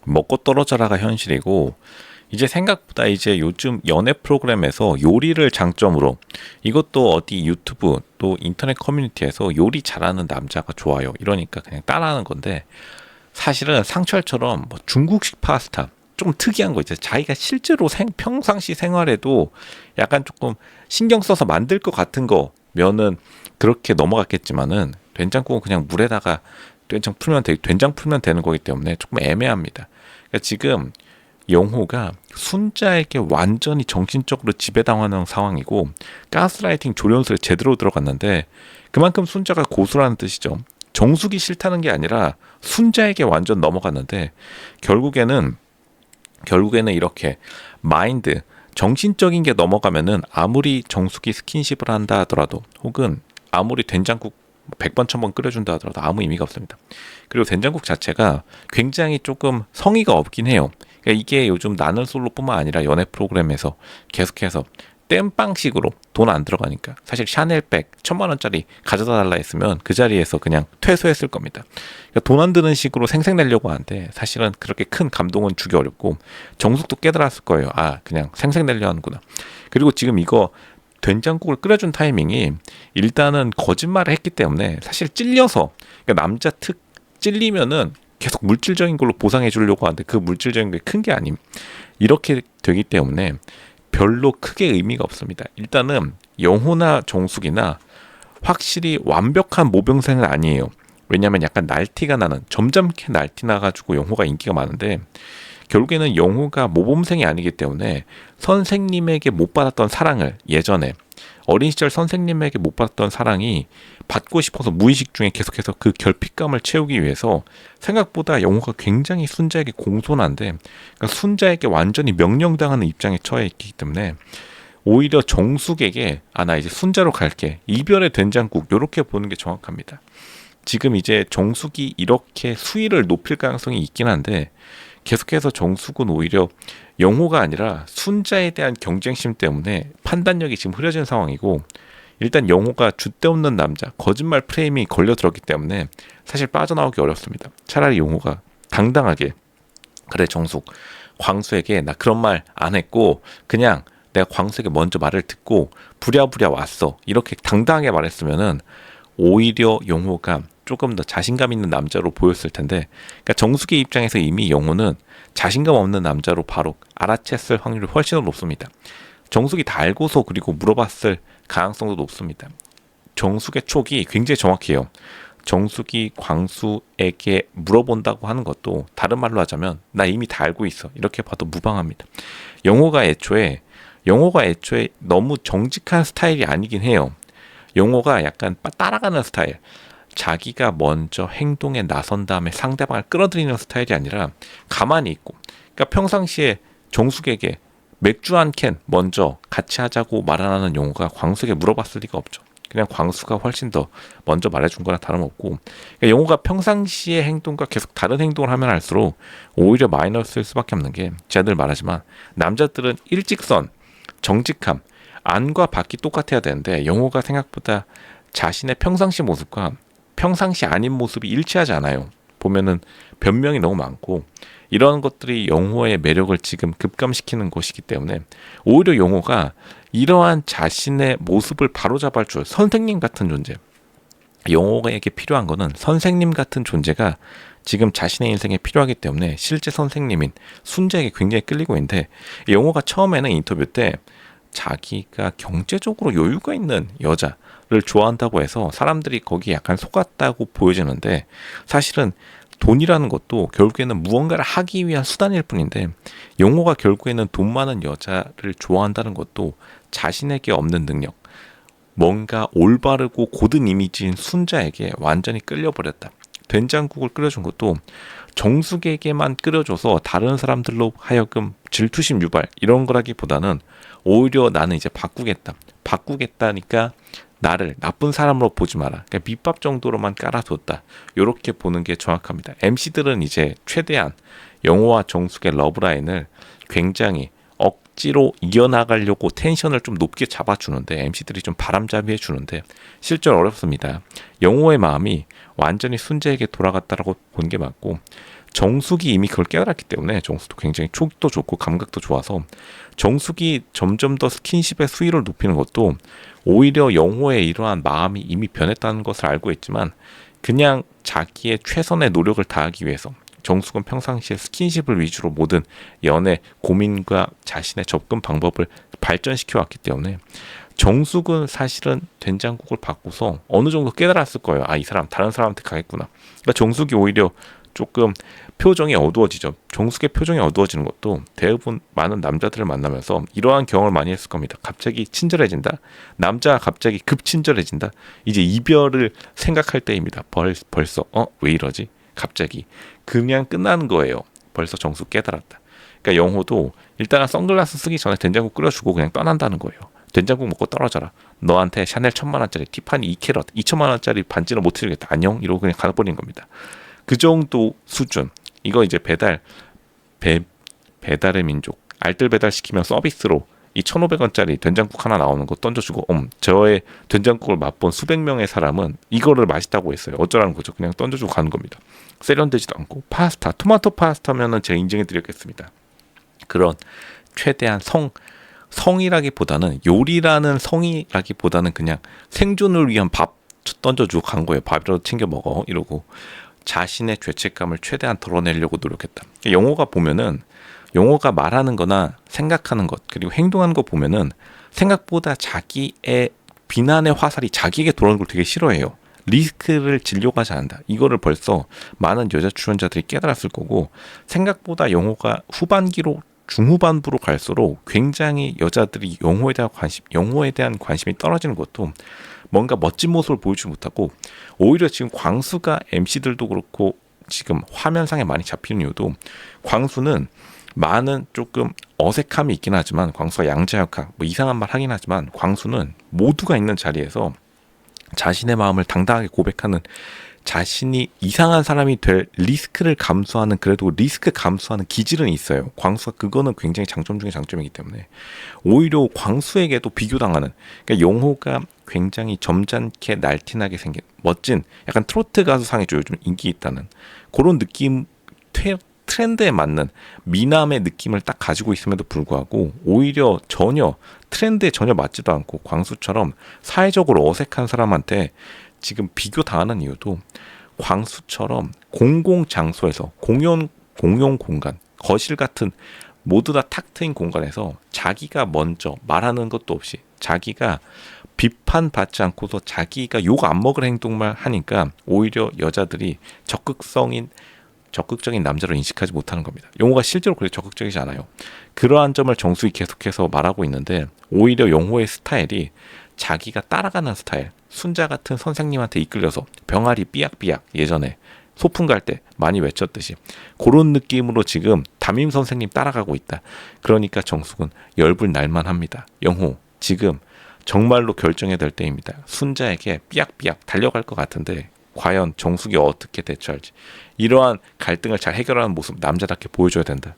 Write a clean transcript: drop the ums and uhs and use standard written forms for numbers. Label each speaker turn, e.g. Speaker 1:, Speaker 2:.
Speaker 1: 먹고 떨어져라가 현실이고, 이제 생각보다 이제 요즘 연애 프로그램에서 요리를 장점으로, 이것도 어디 유튜브 또 인터넷 커뮤니티에서 요리 잘하는 남자가 좋아요 이러니까 그냥 따라하는 건데, 사실은 상철처럼 뭐 중국식 파스타 좀 특이한 거 있죠. 자기가 실제로 평상시 생활에도 약간 조금 신경 써서 만들 것 같은 거면은 그렇게 넘어갔겠지만은, 된장국은 그냥 물에다가 된장 풀면 되는 거기 때문에 조금 애매합니다. 그러니까 지금 영호가 순자에게 완전히 정신적으로 지배당하는 상황이고, 가스라이팅 조련술에 제대로 들어갔는데, 그만큼 순자가 고수라는 뜻이죠. 정숙이 싫다는 게 아니라 순자에게 완전 넘어갔는데, 결국에는 이렇게 마인드, 정신적인 게 넘어가면은 아무리 정숙이 스킨십을 한다 하더라도, 혹은 아무리 된장국 100번 1000번 끓여준다 하더라도 아무 의미가 없습니다. 그리고 된장국 자체가 굉장히 조금 성의가 없긴 해요. 그러니까 이게 요즘 나는 솔로뿐만 아니라 연애 프로그램에서 계속해서 땜빵식으로 돈 안 들어가니까, 사실 샤넬백 1000만 원짜리 가져다 달라 했으면 그 자리에서 그냥 퇴소했을 겁니다. 그러니까 돈 안 드는 식으로 생색내려고 하는데, 사실은 그렇게 큰 감동은 주기 어렵고, 정숙도 깨달았을 거예요. 아, 그냥 생색내려 하는구나. 그리고 지금 이거 된장국을 끓여준 타이밍이, 일단은 거짓말을 했기 때문에 사실 찔려서, 그러니까 남자 특 찔리면은 계속 물질적인 걸로 보상해 주려고 하는데, 그 물질적인 게 큰 게 아님. 이렇게 되기 때문에 별로 크게 의미가 없습니다. 일단은 영호나 정숙이나 확실히 완벽한 모병생은 아니에요. 왜냐하면 약간 날티가 나는, 점잖게 날티 나가지고 영호가 인기가 많은데, 결국에는 영호가 모범생이 아니기 때문에 선생님에게 못 받았던 사랑을, 예전에 어린 시절 선생님에게 못 받았던 사랑이 받고 싶어서 무의식 중에 계속해서 그 결핍감을 채우기 위해서, 생각보다 영호가 굉장히 순자에게 공손한데, 그러니까 순자에게 완전히 명령당하는 입장에 처해 있기 때문에, 오히려 정숙에게 나 이제 순자로 갈게, 이별의 된장국, 이렇게 보는 게 정확합니다. 지금 이제 정숙이 이렇게 수위를 높일 가능성이 있긴 한데, 계속해서 정숙은 오히려 영호가 아니라 순자에 대한 경쟁심 때문에 판단력이 지금 흐려진 상황이고, 일단 영호가 줏대없는 남자, 거짓말 프레임이 걸려들었기 때문에 사실 빠져나오기 어렵습니다. 차라리 영호가 당당하게, 그래 정숙, 광수에게 나 그런 말 안 했고 그냥 내가 광수에게 먼저 말을 듣고 부랴부랴 왔어, 이렇게 당당하게 말했으면은 오히려 영호가 조금 더 자신감 있는 남자로 보였을 텐데, 그러니까 정숙의 입장에서 이미 영호는 자신감 없는 남자로 바로 알아챘을 확률이 훨씬 더 높습니다. 정숙이 다 알고서 그리고 물어봤을 가능성도 높습니다. 정숙의 촉이 굉장히 정확해요. 정숙이 광수에게 물어본다고 하는 것도, 다른 말로 하자면 나 이미 다 알고 있어, 이렇게 봐도 무방합니다. 영호가 애초에 너무 정직한 스타일이 아니긴 해요. 영호가 약간 따라가는 스타일, 자기가 먼저 행동에 나선 다음에 상대방을 끌어들이는 스타일이 아니라 가만히 있고, 그러니까 평상시에 정숙에게 맥주 한 캔 먼저 같이 하자고 말 안 하는 영호가 광수에게 물어봤을 리가 없죠. 그냥 광수가 훨씬 더 먼저 말해준 거나 다름없고, 그러니까 영호가 평상시의 행동과 계속 다른 행동을 하면 할수록 오히려 마이너스일 수밖에 없는 게, 제가 늘 말하지만 남자들은 일직선, 정직함, 안과 밖이 똑같아야 되는데, 영호가 생각보다 자신의 평상시 모습과 평상시 아닌 모습이 일치하지 않아요. 보면은 변명이 너무 많고, 이런 것들이 영호의 매력을 지금 급감시키는 것이기 때문에, 오히려 영호가 이러한 자신의 모습을 바로잡을 줄 선생님 같은 존재, 영호에게 필요한 거는 선생님 같은 존재가 지금 자신의 인생에 필요하기 때문에 실제 선생님인 순자에게 굉장히 끌리고 있는데, 영호가 처음에는 인터뷰 때 자기가 경제적으로 여유가 있는 여자를 좋아한다고 해서 사람들이 거기에 약간 속았다고 보여지는데, 사실은 돈이라는 것도 결국에는 무언가를 하기 위한 수단일 뿐인데, 영호가 결국에는 돈 많은 여자를 좋아한다는 것도 자신에게 없는 능력, 뭔가 올바르고 고든 이미지인 순자에게 완전히 끌려버렸다. 된장국을 끓여준 것도 정숙에게만 끓여줘서 다른 사람들로 하여금 질투심 유발, 이런 거라기보다는 오히려 나는 이제 바꾸겠다니까 나를 나쁜 사람으로 보지 마라, 그러니까 밑밥 정도로만 깔아뒀다, 이렇게 보는 게 정확합니다. MC들은 이제 최대한 영호와 정숙의 러브라인을 굉장히 억지로 이어나가려고 텐션을 좀 높게 잡아주는데, MC들이 좀 바람잡이 해주는데 실제로 어렵습니다. 영호의 마음이 완전히 순재에게 돌아갔다라고 보는 게 맞고, 정숙이 이미 그걸 깨달았기 때문에 정숙도 굉장히 촉도 좋고 감각도 좋아서 정숙이 점점 더 스킨십의 수위를 높이는 것도 오히려 영호의 이러한 마음이 이미 변했다는 것을 알고 있지만 그냥 자기의 최선의 노력을 다하기 위해서 정숙은 평상시에 스킨십을 위주로 모든 연애 고민과 자신의 접근 방법을 발전시켜 왔기 때문에 정숙은 사실은 된장국을 받고서 어느 정도 깨달았을 거예요. 아, 이 사람 다른 사람한테 가겠구나. 그러니까 정숙이 오히려 조금 표정이 어두워지죠. 정숙의 표정이 어두워지는 것도 대부분 많은 남자들을 만나면서 이러한 경험을 많이 했을 겁니다. 갑자기 친절해진다. 남자가 갑자기 급친절해진다. 이제 이별을 생각할 때입니다. 벌써 왜 이러지? 갑자기 그냥 끝나는 거예요. 벌써 정숙 깨달았다. 그러니까 영호도 일단은 선글라스 쓰기 전에 된장국 끓여주고 그냥 떠난다는 거예요. 된장국 먹고 떨어져라. 너한테 샤넬 1000만원짜리 티파니 2캐럿 2000만원짜리 반지는 못 해주겠다. 안녕? 이러고 그냥 가버린 겁니다. 그 정도 수준. 이거 이제 배달의 민족. 알뜰 배달 시키면 서비스로 이 1,500원짜리 된장국 하나 나오는 거 던져주고 저의 된장국을 맛본 수백 명의 사람은 이거를 맛있다고 했어요. 어쩌라는 거죠. 그냥 던져주고 가는 겁니다. 세련되지도 않고. 파스타, 토마토 파스타면은 제가 인정해드렸겠습니다. 그런 최대한 성이라기보다는 요리라는 성이라기보다는 그냥 생존을 위한 밥 던져주고 간 거예요. 밥이라도 챙겨 먹어 이러고 자신의 죄책감을 최대한 덜어내려고 노력했다. 영호가 보면은 영호가 말하는 거나 생각하는 것 그리고 행동하는 거 보면은 생각보다 자기의 비난의 화살이 자기에게 돌아오는 걸 되게 싫어해요. 리스크를 지려고 하지 않는다. 이거를 벌써 많은 여자 출연자들이 깨달았을 거고 생각보다 영호가 후반기로 중후반부로 갈수록 굉장히 여자들이 영호에 대한 관심이 떨어지는 것도 뭔가 멋진 모습을 보여주지 못하고 오히려 지금 광수가 MC들도 그렇고 지금 화면상에 많이 잡히는 이유도 광수는 많은 조금 어색함이 있긴 하지만 광수가 양자역학 뭐 이상한 말 하긴 하지만 광수는 모두가 있는 자리에서 자신의 마음을 당당하게 고백하는 자신이 이상한 사람이 될 리스크를 감수하는 그래도 리스크 감수하는 기질은 있어요. 광수가 그거는 굉장히 장점 중에 장점이기 때문에 오히려 광수에게도 비교당하는 그러니까 영호가 굉장히 점잖게 날씬하게 생긴 멋진 약간 트로트 가수상에도 요즘 인기 있다는 그런 느낌 트렌드에 맞는 미남의 느낌을 딱 가지고 있음에도 불구하고 오히려 전혀 트렌드에 전혀 맞지도 않고 광수처럼 사회적으로 어색한 사람한테 지금 비교당하는 이유도 광수처럼 공공장소에서 공용 공간 거실 같은 모두 다 탁 트인 공간에서 자기가 먼저 말하는 것도 없이 자기가 비판받지 않고서 자기가 욕 안 먹을 행동만 하니까 오히려 여자들이 적극적인 남자로 인식하지 못하는 겁니다. 용호가 실제로 그렇게 적극적이지 않아요. 그러한 점을 정수이 계속해서 말하고 있는데 오히려 용호의 스타일이 자기가 따라가는 스타일 순자 같은 선생님한테 이끌려서 병아리 삐약삐약 예전에 소풍 갈 때 많이 외쳤듯이 그런 느낌으로 지금 담임 선생님 따라가고 있다. 그러니까 정숙은 열불 날만 합니다. 영호 지금 정말로 결정해야 될 때입니다. 순자에게 삐약삐약 달려갈 것 같은데 과연 정숙이 어떻게 대처할지 이러한 갈등을 잘 해결하는 모습 남자답게 보여줘야 된다.